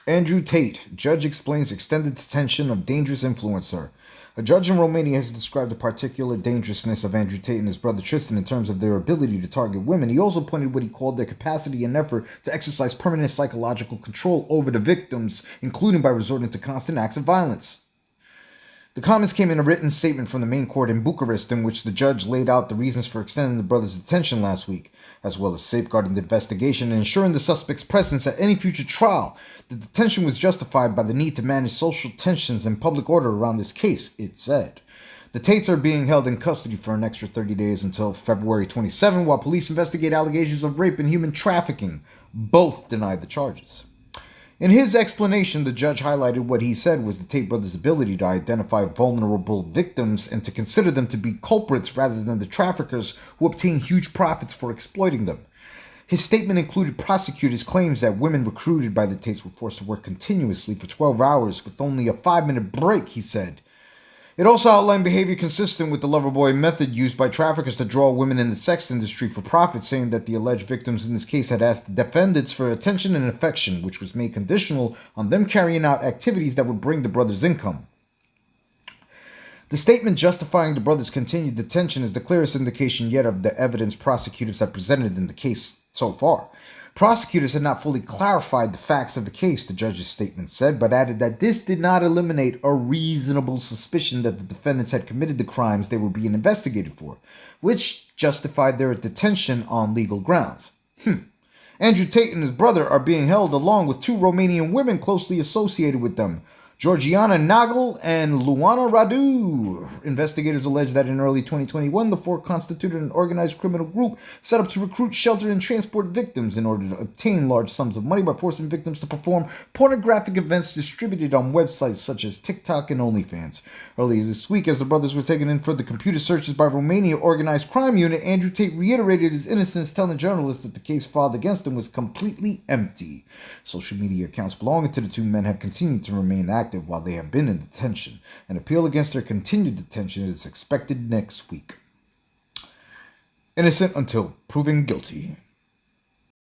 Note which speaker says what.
Speaker 1: Andrew Tate. Judge explains extended detention of dangerous influencer. A judge in Romania has described the particular dangerousness of Andrew Tate and his brother Tristan in terms of their ability to target women. He also pointed what he called their capacity and effort to exercise permanent psychological control over the victims, including by resorting to constant acts of violence. The comments came in a written statement from the main court in Bucharest, in which the judge laid out the reasons for extending the brothers' detention last week, as well as safeguarding the investigation and ensuring the suspect's presence at any future trial. The detention was justified by the need to manage social tensions and public order around this case, it said. The Tates are being held in custody for an extra 30 days until February 27, while police investigate allegations of rape and human trafficking. Both denied the charges. In his explanation, the judge highlighted what he said was the Tate brothers' ability to identify vulnerable victims and to consider them to be culprits rather than the traffickers who obtain huge profits for exploiting them. His statement included prosecutors' claims that women recruited by the Tates were forced to work continuously for 12 hours with only a 5-minute break, he said. It also outlined behavior consistent with the Loverboy method used by traffickers to draw women in the sex industry for profit, saying that the alleged victims in this case had asked the defendants for attention and affection, which was made conditional on them carrying out activities that would bring the brothers income. The statement justifying the brothers' continued detention is the clearest indication yet of the evidence prosecutors have presented in the case so far. Prosecutors had not fully clarified the facts of the case, the judge's statement said, but added that this did not eliminate a reasonable suspicion that the defendants had committed the crimes they were being investigated for, which justified their detention on legal grounds. Andrew Tate and his brother are being held along with 2 Romanian women closely associated with them, Georgiana Nagel and Luana Radu. Investigators allege that in early 2021, the 4 constituted an organized criminal group set up to recruit, shelter, and transport victims in order to obtain large sums of money by forcing victims to perform pornographic events distributed on websites such as TikTok and OnlyFans. Earlier this week, as the brothers were taken in for the computer searches by Romania Organized Crime Unit, Andrew Tate reiterated his innocence, telling journalists that the case filed against him was completely empty. Social media accounts belonging to the 2 men have continued to remain active while they have been in detention. An appeal against their continued detention is expected next week. Innocent until proven guilty.